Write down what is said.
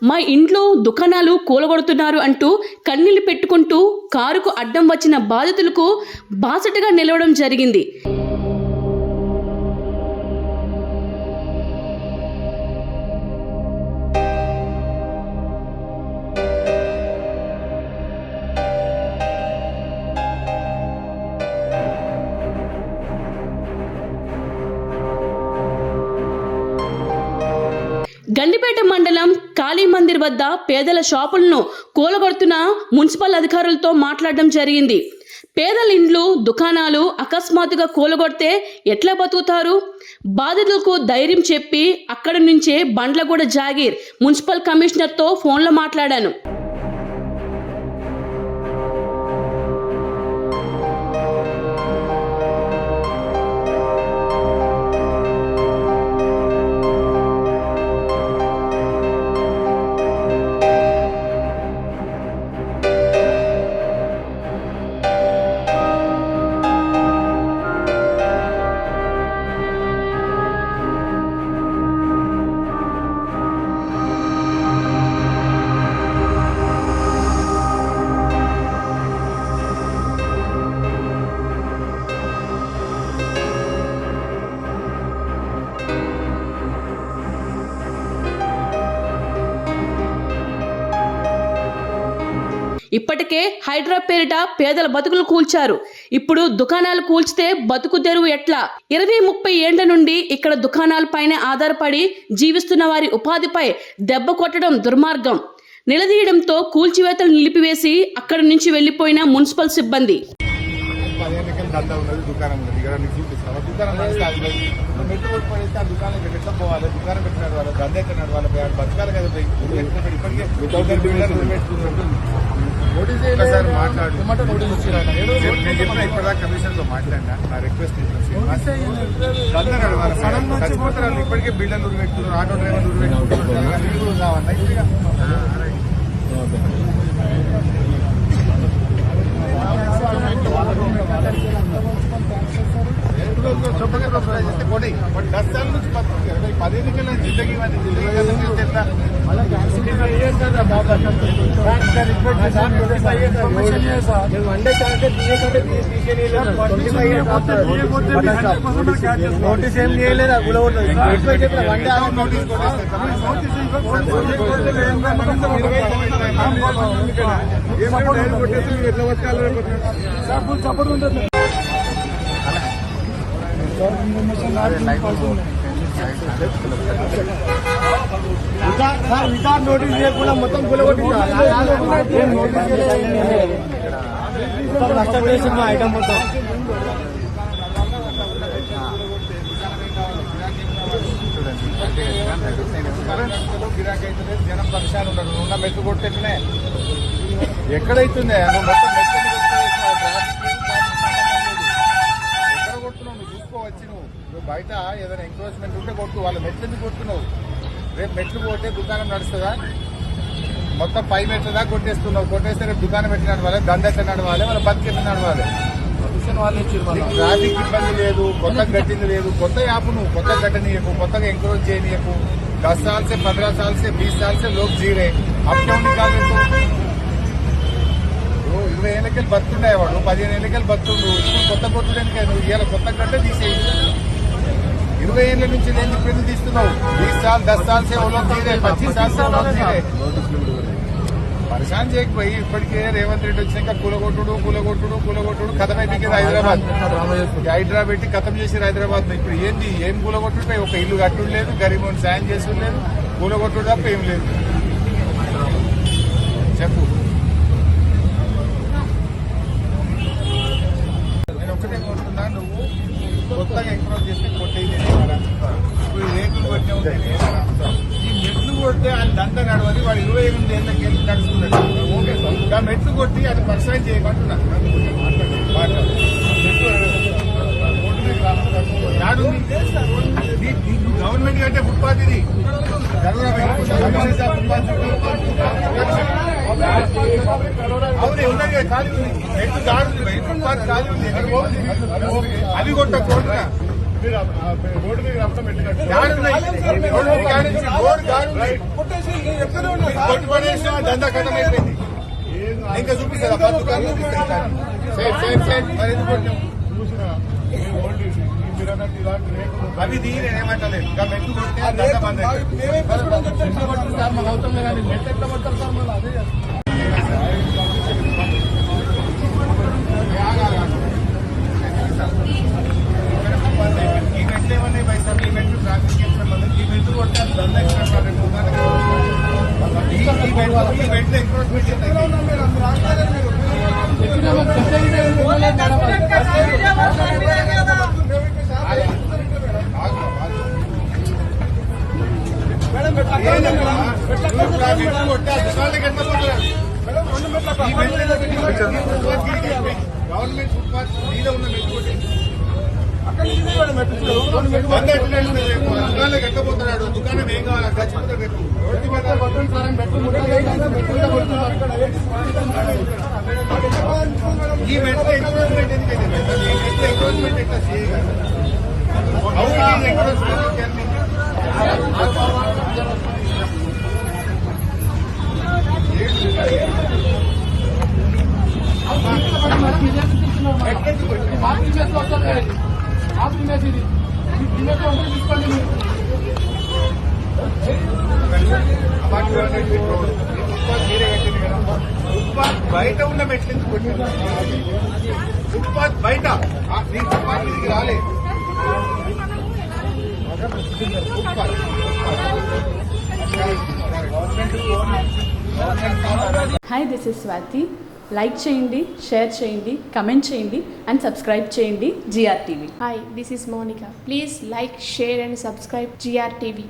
మా ఇంట్లో దుకాణాలు కూలగొడుతున్నారు అంటూ కన్నీళ్లు పెట్టుకుంటూ కారుకు అడ్డం వచ్చిన బాధితులకు బాసటగా నిలవడం జరిగింది. గండిపేట మండలం కాళీ మందిర్ వద్ద పేదల షాపులను కూలగొడుతున్న మున్సిపల్ అధికారులతో మాట్లాడడం జరిగింది. పేదల ఇండ్లు దుకాణాలు అకస్మాత్తుగా కూలగొడితే ఎట్లా బతుకుతారు? బాధితులకు ధైర్యం చెప్పి అక్కడి నుంచే బండ్లగూడ జాగీర్ మున్సిపల్ కమిషనర్తో ఫోన్లో మాట్లాడాను. ఇప్పటికే హైడ్రా పేరిట పేదల బతుకులు కూల్చారు. ఇప్పుడు దుకాణాలు కూల్చితే బతుకు తెరువు ఎట్లా? 20-30 ఏండ్ల నుండి ఇక్కడ దుకాణాలపైనే ఆధారపడి జీవిస్తున్న వారి ఉపాధిపై దెబ్బ కొట్టడం దుర్మార్గం. నిలదీయడంతో కూల్చివేతలు నిలిపివేసి అక్కడి నుంచి వెళ్లిపోయిన మున్సిపల్ సిబ్బంది. ఇప్పటికే బిల్డర్లు పెట్టుకున్నారు, ఆటో డ్రైవర్లు పెట్టుకుంటున్నారు. కొడి 10 साल నుంచి 10 ఎన్నికల జిందగీ నోటీస్ ఏం చేయలేదా? ఎట్లా వచ్చారు ఉంటుంది. వితౌట్ నోటీస్ చేయకుండా మొత్తం నష్టం చేసింది మా ఐటమ్ మొత్తం. గిరాకీ అయితే జనం పక్షాలు ఉండరు. ఉన్న మెట్టు కొట్టేనే ఎక్కడైతుందే మొత్తం ఎక్కడ కొడుతున్నావు నువ్వు చూసుకోవచ్చు. నువ్వు బయట ఏదైనా ఎంక్రోచ్మెంట్ ఉంటే కొట్టు. వాళ్ళ మెట్లు ఎందుకు కొడుతున్నావు? రేపు మెట్లు కొట్టే దుకాణం నడుస్తుందా? మొత్తం 5 మెట్ల దాకా కొట్టేస్తున్నావు. కొట్టేస్తే రేపు దుకాణం ఎట్లా నడవాలి? దండ ఎట్లా నడవాలి? వాళ్ళ బతికి ఎట్లా నడవాలి? ట్రాఫిక్ ఇబ్బంది లేదు, కొత్తగా గట్టింది లేదు. కొత్త యాప్ నువ్వు కొత్తగా గట్టనీయకు, కొత్తగా ఎంకరేజ్ చేయనీయకు. 10 साल से 15 साल से 20 साल से लोग जी रहे, अब क्यों निकाल रहे? तो 20 ఏళ్ళకెళ్ళి బతుండేవాడు, 15 ఏళ్ళకెళ్ళి బతుండు. ఇప్పుడు కొత్త కొట్టడానికి నువ్వు ఇవాళ కొత్త గట్ట తీసేయి. 20 ఏళ్ళ నుంచి నేను ఇప్పుడు తీస్తున్నావు. 20 साल 10 साल से वो लोग जी रहे, 25 साल से वो लोग जी रहे. పరిశాన్ చేయకపోయి ఇప్పటికే రేవంత్ రెడ్డి వచ్చినాక కూలగొట్టుడు కథం అయిపోయింది. హైదరాబాద్ పెట్టి కథం చేసారు హైదరాబాద్. ఇప్పుడు ఏంది? ఏం కూలగొట్టుడిపై ఒక ఇల్లు కట్టుడు లేదు, గరీబుని సాయం చేసుడు లేదు, కూలగొట్టుడు తప్ప ఏం లేదు. చెప్పు. నేను ఒకటే కోరుతున్నా, నువ్వు కొత్తగా ఎంకరేజ్ చేస్తే కొట్టేది ఇప్పుడు రేకులు కొట్టిన ఈ మెట్లు కొడితే ఆయన దండ నడవని వాడు 28 ఏళ్ళకి వెళ్ళి నడుస్తున్నాడు. ఆ మెట్లు కొట్టి అది పరిశ్రమ చేయమంటున్నా. గవర్నమెంట్ కంటే ఫుట్పాత్ ఇది అవును ఉన్నది ఖాళీ ఉంది. మెట్లు దాడుంది, ఫుట్పాత్ ఖాళీ ఉంది. అవి కొట్టకూడదు. రోడ్డు మీద రప్పడం పెట్టినట్టు దందా కథం అయిపోయింది. ఇంకా చూపిస్తారా పథకాలు చూపిస్తాను మరి ఎందుకు కొట్టాం? చూసిన మీరు అన్నట్టు ఇలాంటి రేట్లు అవి నేనేమంటలేదు ఇంకా మెట్లు కొట్టే దందా బంద్ అయిపోయింది. సార్ మాకు అవుతాం కానీ నెట్ ఎట్లా పడతారు సార్ మళ్ళీ అదే ఈ మెట్లు ఏమన్నాయి బై సార్? ఈ మెట్లు ట్రాఫిక్ సంబంధించి ఈ మెట్లు కొట్టారు దందా ఈ మెట్లు ఎంక్రోచ్మెంట్ గవర్నమెంట్ ఫుట్పాత్ మీద ఉన్న దుకాణాలు కట్టబోతున్నాడు. దుకాణం ఏం కావాలి? ఖచ్చితంగా పెట్టు. ఈ మెట్ల ఎంక్రోచ్మెంట్ ఎందుకైతే ఎంక్రోచ్మెంట్ ఎట్లా చేయగలరు? ఫుట్పాత్ బయట ఉన్న మెట్లు ఎందుకు కొట్టారు? ఫుట్పాత్ బయట ఫుట్పాత్ మీదకి రాలేదు. Hi, this is Swathi. Like చేయండి, షేర్ చేయండి, కమెంట్ చేయండి అండ్ సబ్స్క్రైబ్ చేయండి GR TV. Hi, this is Monica. Please like, share and subscribe GR TV.